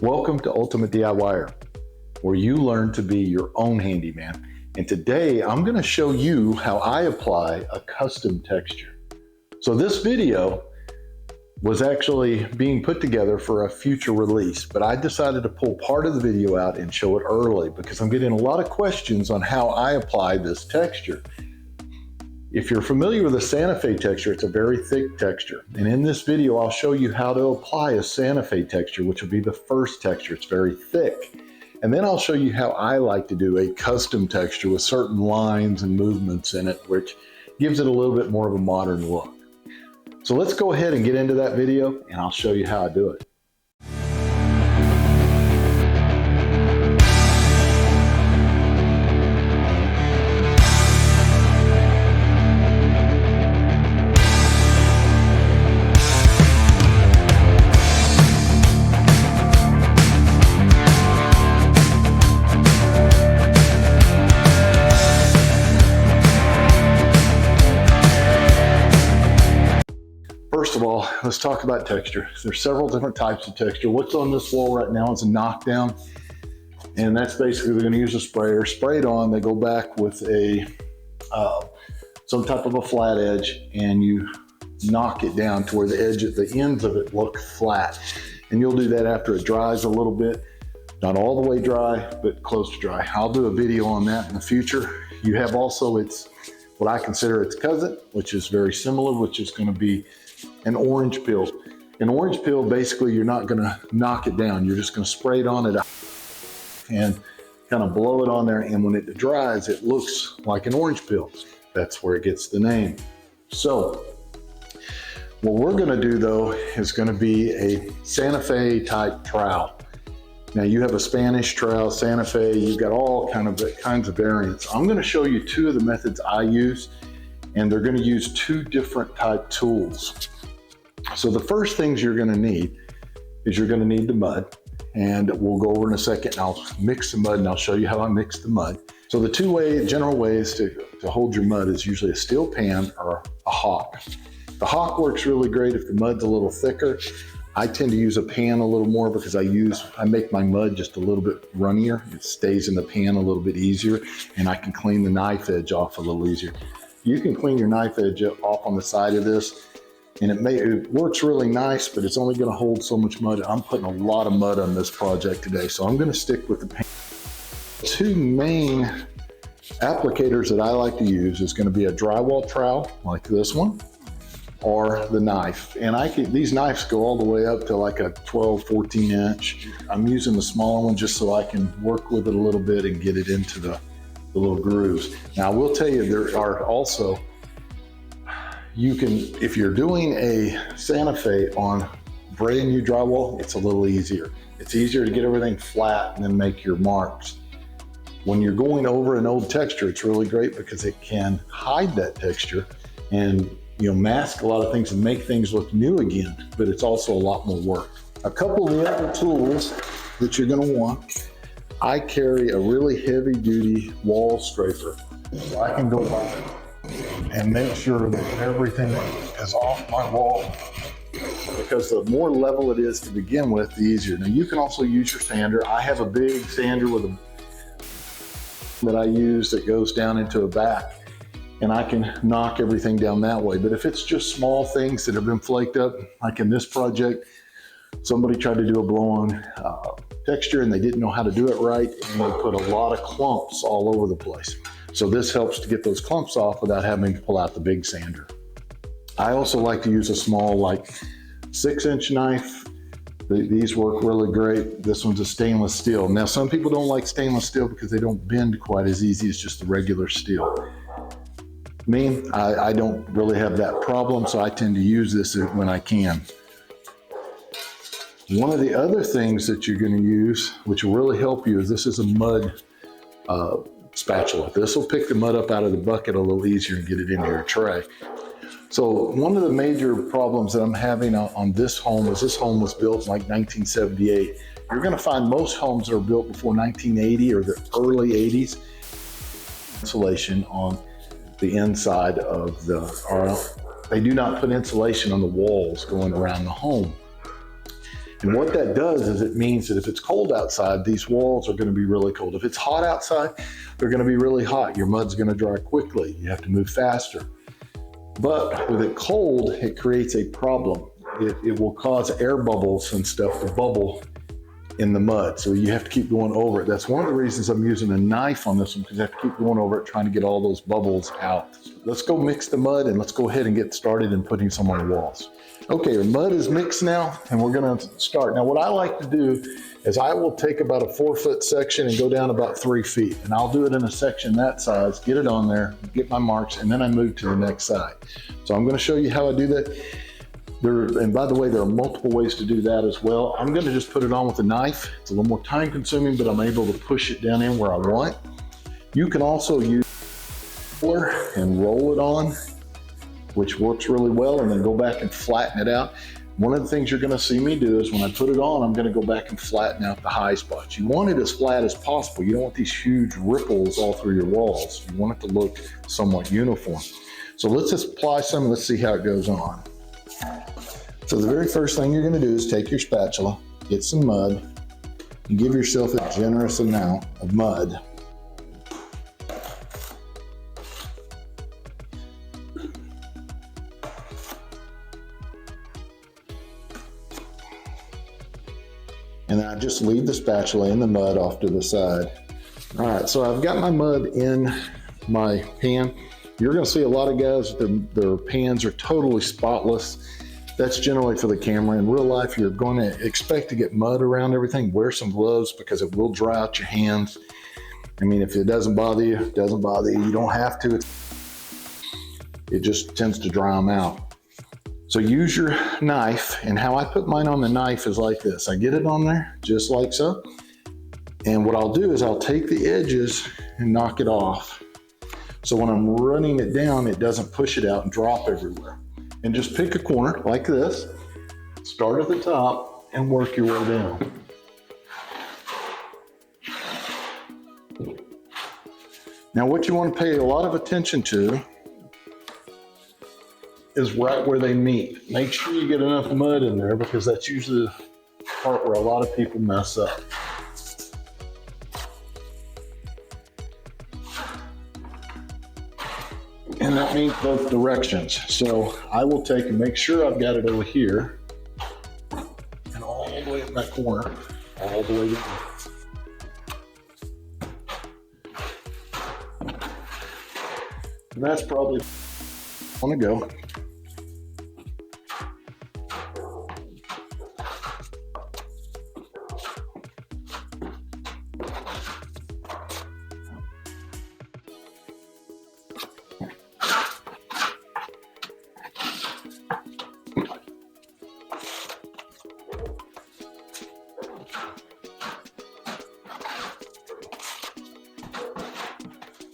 Welcome to Ultimate DIYer, where you learn to be your own handyman. And today I'm going to show you how I apply a custom texture. So this video was actually being put together for a future release, but I decided to pull part of the video out and show it early because I'm getting a lot of questions on how I apply this texture. If you're familiar with a Santa Fe texture, it's a very thick texture. And in this video, I'll show you how to apply a Santa Fe texture, which will be the first texture. It's very thick. And then I'll show you how I like to do a custom texture with certain lines and movements in it, which gives it a little bit more of a modern look. So let's go ahead and get into that video and I'll show you how I do it. First of all, let's talk about texture. There's several different types of texture. What's on this wall right now is a knockdown, and that's basically they're going to use a sprayer, spray it on, they go back with a some type of a flat edge, and you knock it down to where the ends of it look flat. And you'll do that after it dries a little bit, not all the way dry, but close to dry. I'll do a video on that in the future. You have also what I consider its cousin, which is very similar, which is going to be an orange peel. An orange peel, basically, you're not going to knock it down. You're just going to spray it on it and kind of blow it on there. And when it dries, it looks like an orange peel. That's where it gets the name. So what we're going to do, though, is going to be a Santa Fe type trowel. Now you have a Spanish trowel, Santa Fe, you've got all kinds of variants. I'm going to show you two of the methods I use, and they're going to use two different type tools. So the first things you're going to need is you're going to need the mud, and we'll go over in a second and I'll mix the mud and I'll show you how I mix the mud. So the general ways to hold your mud is usually a steel pan or a hock. The hock works really great if the mud's a little thicker. I tend to use a pan a little more because I make my mud just a little bit runnier. It stays in the pan a little bit easier, and I can clean the knife edge off a little easier. You can clean your knife edge off on the side of this, and it works really nice, but it's only going to hold so much mud. I'm putting a lot of mud on this project today, so I'm going to stick with the pan. Two main applicators that I like to use is going to be a drywall trowel like this one, or the knife. And these knives go all the way up to like a 12, 14 inch. I'm using the smaller one just so I can work with it a little bit and get it into the little grooves. Now I will tell you, there are also, if you're doing a Santa Fe on brand new drywall, it's a little easier. It's easier to get everything flat and then make your marks. When you're going over an old texture, it's really great because it can hide that texture and mask a lot of things and make things look new again, but it's also a lot more work. A couple of the other tools that you're going to want, I carry a really heavy duty wall scraper. So I can go by and make sure that everything is off my wall, because the more level it is to begin with, the easier. Now you can also use your sander. I have a big sander that I use that goes down into a back, and I can knock everything down that way. But if it's just small things that have been flaked up, like in this project, somebody tried to do a blow-on texture and they didn't know how to do it right, and they put a lot of clumps all over the place. So this helps to get those clumps off without having to pull out the big sander. I also like to use a small, like 6-inch knife. These work really great. This one's a stainless steel. Now some people don't like stainless steel because they don't bend quite as easy as just the regular steel. Me, I don't really have that problem, so I tend to use this when I can. One of the other things that you're going to use, which will really help you, is this is a mud spatula. This will pick the mud up out of the bucket a little easier and get it into your tray. So one of the major problems that I'm having on this home is this home was built in like 1978. You're going to find most homes that are built before 1980 or the early 80s. Insulation on the inside of they do not put insulation on the walls going around the home. And what that does is it means that if it's cold outside, these walls are going to be really cold. If it's hot outside, they're going to be really hot. Your mud's going to dry quickly. You have to move faster. But with it cold, it creates a problem. It will cause air bubbles and stuff to bubble in the mud. So you have to keep going over it. That's one of the reasons I'm using a knife on this one, because I have to keep going over it, trying to get all those bubbles out. Let's go mix the mud and let's go ahead and get started in putting some on the walls. Okay, the mud is mixed now and we're gonna start. Now what I like to do is I will take about a 4-foot section and go down about 3 feet. And I'll do it in a section that size, get it on there, get my marks, and then I move to the next side. So I'm gonna show you how I do that. And by the way, there are multiple ways to do that as well. I'm gonna just put it on with a knife. It's a little more time consuming, but I'm able to push it down in where I want. You can also use roller and roll it on, which works really well, and then go back and flatten it out. One of the things you're gonna see me do is when I put it on, I'm gonna go back and flatten out the high spots. You want it as flat as possible. You don't want these huge ripples all through your walls. You want it to look somewhat uniform. So let's just apply some and let's see how it goes on. So the very first thing you're going to do is take your spatula, get some mud, and give yourself a generous amount of mud. And then I just leave the spatula in the mud off to the side. All right, so I've got my mud in my pan. You're going to see a lot of guys, their pans are totally spotless. That's generally for the camera. In real life, you're going to expect to get mud around everything. Wear some gloves because it will dry out your hands. I mean, if it doesn't bother you, it doesn't bother you. You don't have to. It just tends to dry them out. So use your knife, and how I put mine on the knife is like this. I get it on there just like so. And what I'll do is I'll take the edges and knock it off. So when I'm running it down, it doesn't push it out and drop everywhere. And just pick a corner like this, start at the top and work your way down. Now what you want to pay a lot of attention to is right where they meet. Make sure you get enough mud in there because that's usually the part where a lot of people mess up. And that means both directions. So I will take and make sure I've got it over here and all the way in that corner, all the way down. And that's probably I want to go.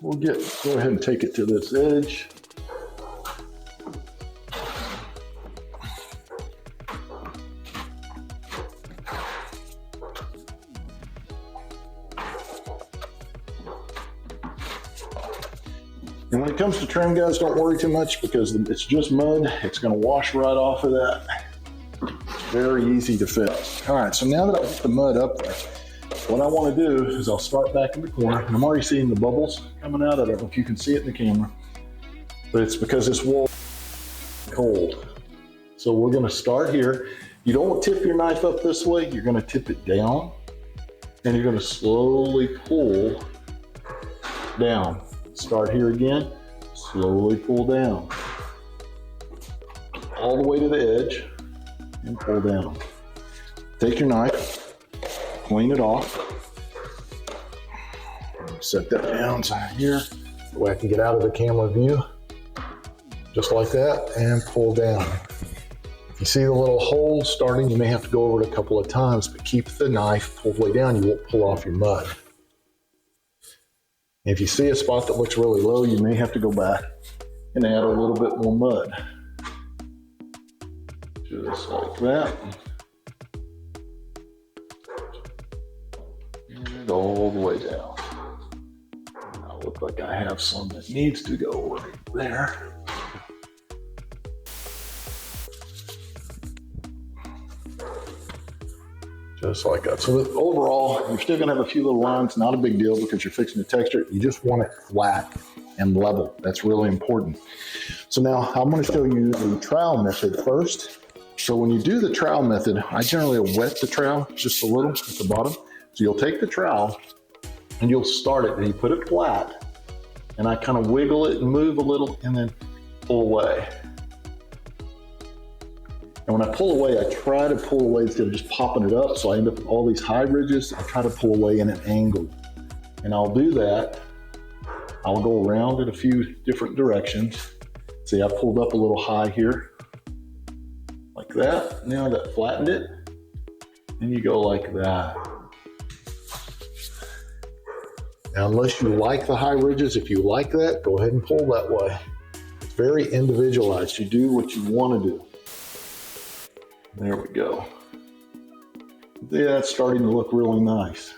We'll go ahead and take it to this edge. And when it comes to trim, guys, don't worry too much because it's just mud. It's going to wash right off of that. It's very easy to fix. All right, so now that I've put the mud up there, what I want to do is I'll start back in the corner. And I'm already seeing the bubbles coming out. I don't know if you can see it in the camera, but it's because this wall is cold. So we're going to start here. You don't tip your knife up this way. You're going to tip it down and you're going to slowly pull down. Start here again, slowly pull down. All the way to the edge and pull down. Take your knife, clean it off. Set that down here, the way I can get out of the camera view. Just like that, and pull down. If you see the little hole starting, you may have to go over it a couple of times, but keep the knife pulled way down, you won't pull off your mud. If you see a spot that looks really low, you may have to go back and add a little bit more mud. Just like that. And all the way down. Now look like I have some that needs to go right there. Just like that. So overall, you're still gonna have a few little lines, not a big deal because you're fixing the texture. You just want it flat and level. That's really important. So now I'm gonna show you the trowel method first. So when you do the trowel method, I generally wet the trowel just a little at the bottom. So you'll take the trowel and you'll start it and you put it flat, and I kind of wiggle it and move a little and then pull away. And when I pull away, I try to pull away instead of just popping it up, so I end up with all these high ridges. I try to pull away in an angle. And I'll do that. I'll go around in a few different directions. See, I pulled up a little high here, like that. Now that flattened it, and you go like that. Now, unless you like the high ridges, if you like that, go ahead and pull that way. It's very individualized. You do what you want to do. There we go. Yeah, it's starting to look really nice.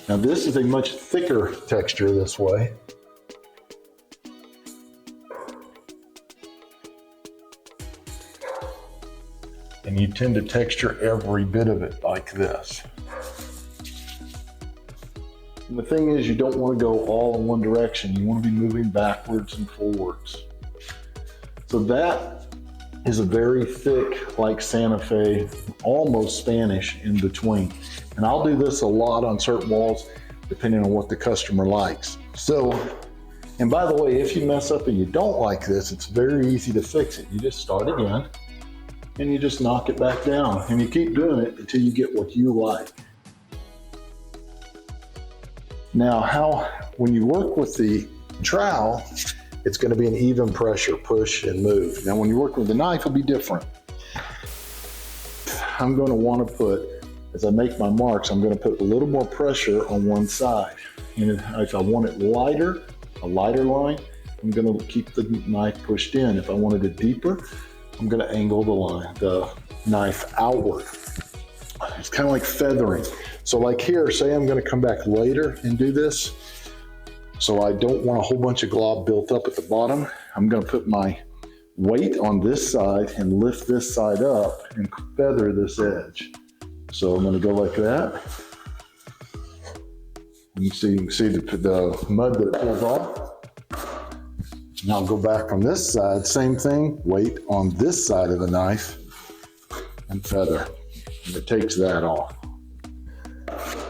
Now this is a much thicker texture this way. And you tend to texture every bit of it like this. And the thing is, you don't want to go all in one direction. You want to be moving backwards and forwards. So that is a very thick, like Santa Fe, almost Spanish in between. And I'll do this a lot on certain walls, depending on what the customer likes. So, and by the way, if you mess up and you don't like this, it's very easy to fix it. You just start again, and you just knock it back down. And you keep doing it until you get what you like. Now, when you work with the trowel, it's going to be an even pressure, push and move. Now, when you work with the knife, it'll be different. I'm going to want to put, as I make my marks, I'm going to put a little more pressure on one side. And if I want it lighter, a lighter line, I'm going to keep the knife pushed in. If I wanted it deeper, I'm going to angle the knife outward. It's kind of like feathering. So like here, say I'm going to come back later and do this. So I don't want a whole bunch of glob built up at the bottom. I'm going to put my weight on this side and lift this side up and feather this edge. So I'm going to go like that. You can see the mud that pulls off. Now I'll go back on this side, same thing, weight on this side of the knife and feather. And it takes that off.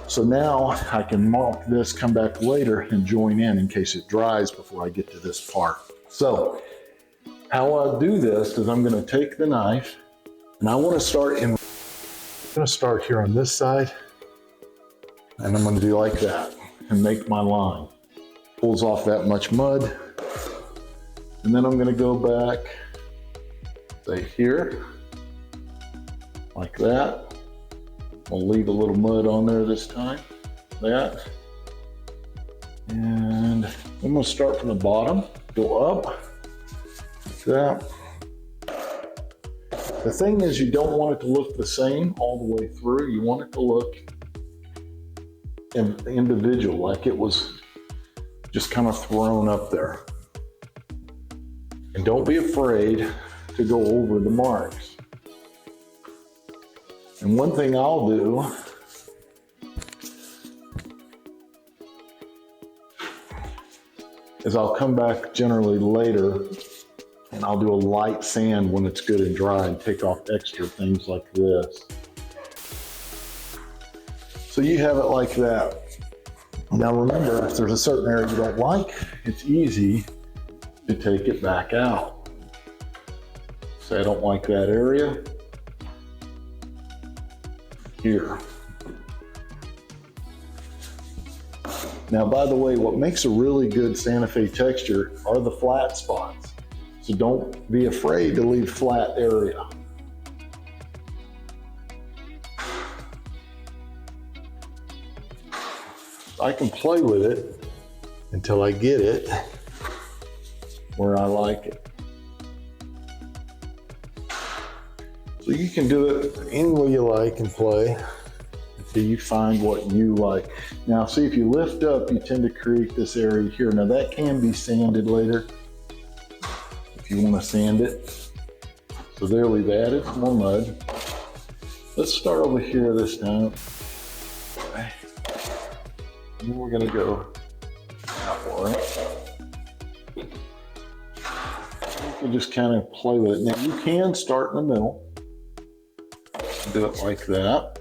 So now I can mark this, come back later and join in case it dries before I get to this part. So how I do this is I'm going to take the knife and I want to start here on this side, and I'm going to do like that and make my line. Pulls off that much mud. And then I'm going to go back, say here, like that. I'll leave a little mud on there this time, that. And I'm going to start from the bottom, go up, like that. The thing is, you don't want it to look the same all the way through. You want it to look individual, like it was just kind of thrown up there. And don't be afraid to go over the marks. And one thing I'll do is I'll come back generally later and I'll do a light sand when it's good and dry and take off extra things like this. So you have it like that. Now remember, if there's a certain area you don't like, it's easy to take it back out. Say I don't like that area. Here. Now, by the way, what makes a really good Santa Fe texture are the flat spots. So don't be afraid to leave flat area. I can play with it until I get it where I like it. So you can do it any way you like and play until you find what you like. Now see, if you lift up, you tend to create this area here. Now that can be sanded later if you want to sand it. So there we've added some more mud. Let's start over here this time. Okay. And then we're gonna go that way. You can just kind of play with it. Now you can start in the middle. Do it like that.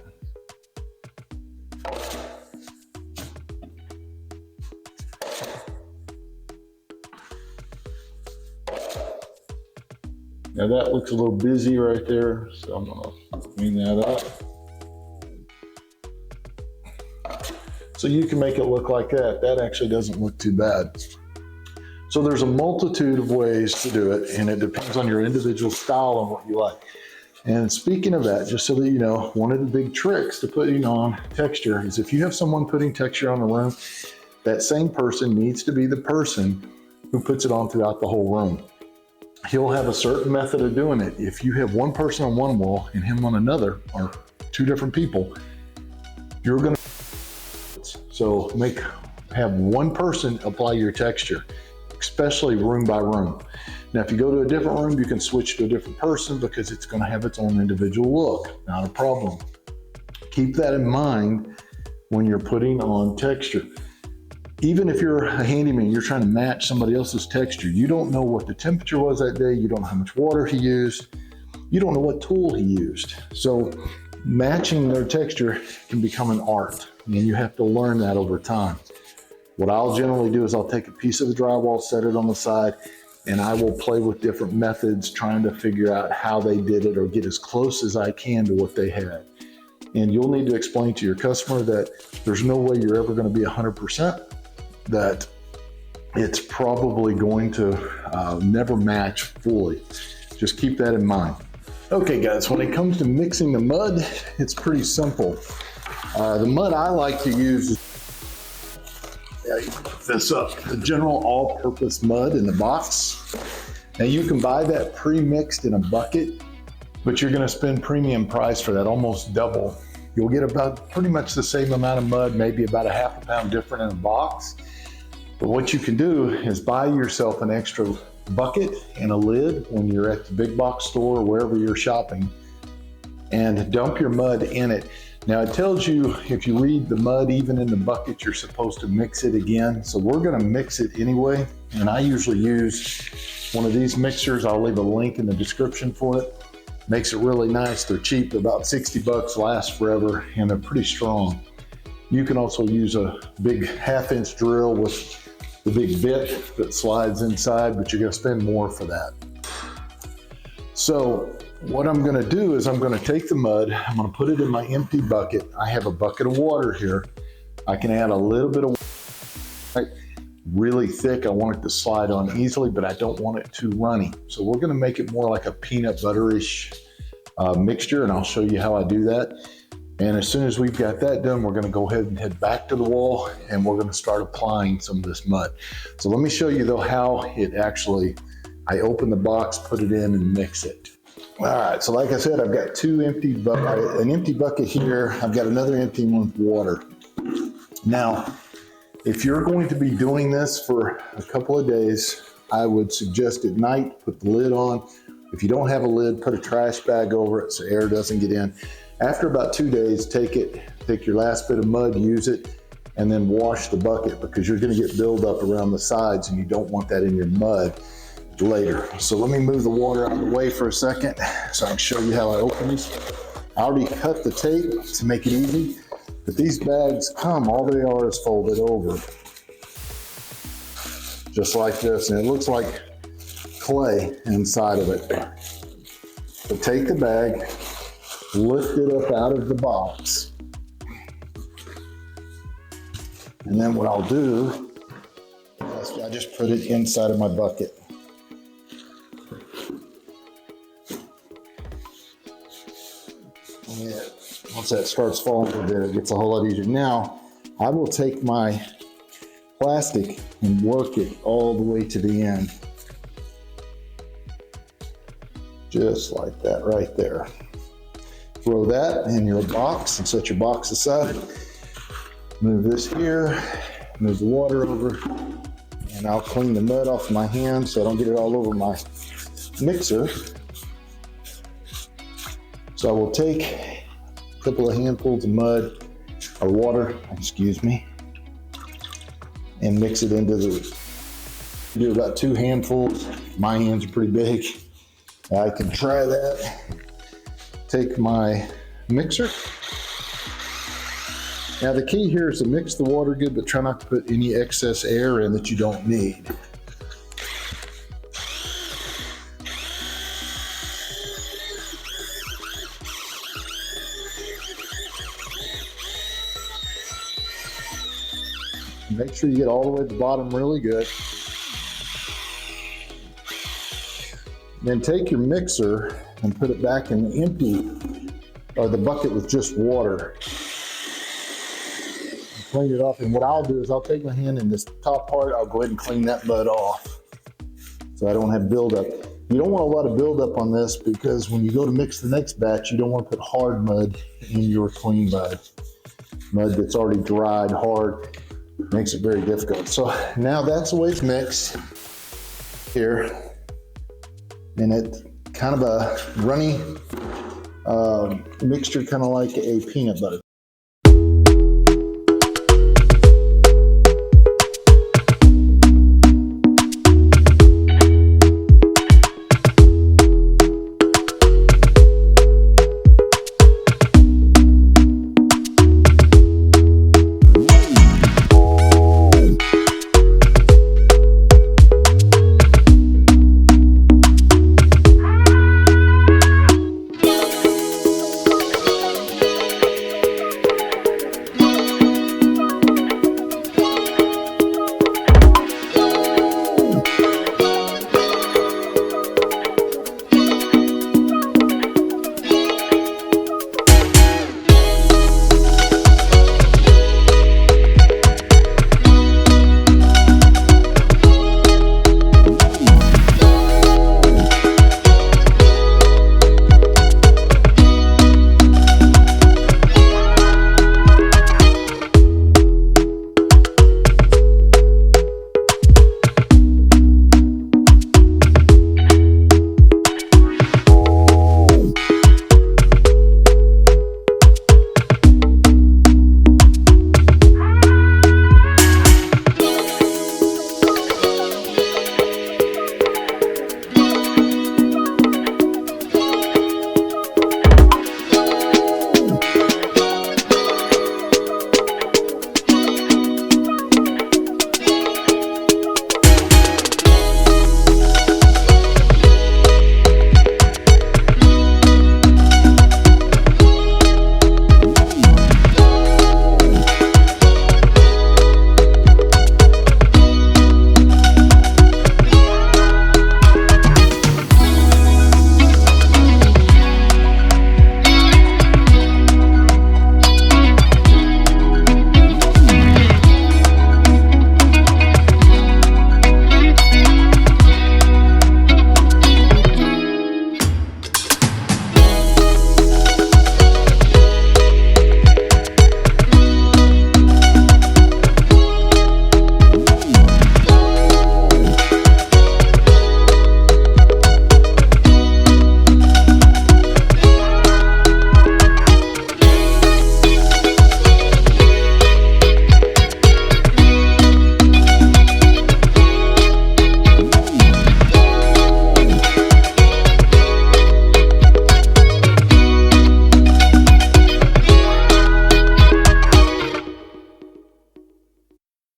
Now that looks a little busy right there, so I'm gonna clean that up. So you can make it look like that. That actually doesn't look too bad. So there's a multitude of ways to do it, and it depends on your individual style and what you like. And speaking of that, just so that you know, one of the big tricks to putting on texture is if you have someone putting texture on the room, that same person needs to be the person who puts it on throughout the whole room. He'll have a certain method of doing it. If you have one person on one wall and him on another, or two different people, you're gonna, so have one person apply your texture, especially room by room. Now, if you go to a different room, you can switch to a different person because it's gonna have its own individual look, not a problem. Keep that in mind when you're putting on texture. Even if you're a handyman, you're trying to match somebody else's texture. You don't know what the temperature was that day. You don't know how much water he used. You don't know what tool he used. So matching their texture can become an art, and you have to learn that over time. What I'll generally do is I'll take a piece of the drywall, set it on the side, and I will play with different methods trying to figure out how they did it or get as close as I can to what they had. And you'll need to explain to your customer that there's no way you're ever going to be 100%. That it's probably going to never match fully. Just keep that in mind. Okay guys, when it comes to mixing the mud, it's pretty simple. The mud I like to use is this up, the general all-purpose mud in the box. Now you can buy that pre-mixed in a bucket, but you're gonna spend premium price for that, almost double. You'll get about pretty much the same amount of mud, maybe about a half a pound different in a box. But what you can do is buy yourself an extra bucket and a lid when you're at the big box store or wherever you're shopping, and dump your mud in it. Now it tells you, if you read the mud even in the bucket, you're supposed to mix it again. So we're gonna mix it anyway. And I usually use one of these mixers. I'll leave a link in the description for it. Makes it really nice. They're cheap, they're about 60 bucks, last forever, and they're pretty strong. You can also use a big 1/2-inch drill with the big bit that slides inside, but you're gonna spend more for that. So what I'm gonna do is I'm gonna take the mud, I'm gonna put it in my empty bucket. I have a bucket of water here. I can add a little bit of water, really thick. I want it to slide on easily, but I don't want it too runny. So we're gonna make it more like a peanut butter-ish mixture, and I'll show you how I do that. And as soon as we've got that done, we're gonna go ahead and head back to the wall, and we're gonna start applying some of this mud. So let me show you though how it actually, I open the box, put it in and mix it. All right, so like I said, I've got an empty bucket here. I've got another empty one with water. Now, if you're going to be doing this for a couple of days, I would suggest at night, put the lid on. If you don't have a lid, put a trash bag over it so air doesn't get in. After about 2 days, take your last bit of mud, use it, and then wash the bucket, because you're gonna get buildup around the sides and you don't want that in your mud later. So let me move the water out of the way for a second so I can show you how I open these. I already cut the tape to make it easy, but these bags come, all they are is folded over. Just like this, and it looks like clay inside of it. So take the bag, lift it up out of the box. And then what I'll do is I just put it inside of my bucket. Yeah, once that starts falling a bit, it gets a whole lot easier. Now, I will take my plastic and work it all the way to the end. Just like that right there. Throw that in your box and set your box aside. Move this here, move the water over, and I'll clean the mud off my hand so I don't get it all over my mixer. So I will take couple of handfuls of mud or water, excuse me, and mix it into the, do about 2 handfuls. My hands are pretty big. I can try that. Take my mixer. Now the key here is to mix the water good, but try not to put any excess air in that you don't need. Make sure you get all the way to the bottom really good. Then take your mixer and put it back in the empty, or the bucket with just water. Clean it off, and what I'll do is I'll take my hand in this top part, I'll go ahead and clean that mud off so I don't have buildup. You don't want a lot of buildup on this because when you go to mix the next batch, you don't want to put hard mud in your clean mud. Mud that's already dried hard makes it very difficult. So now that's the way it's mixed here, and it's kind of a runny mixture, kind of like a peanut butter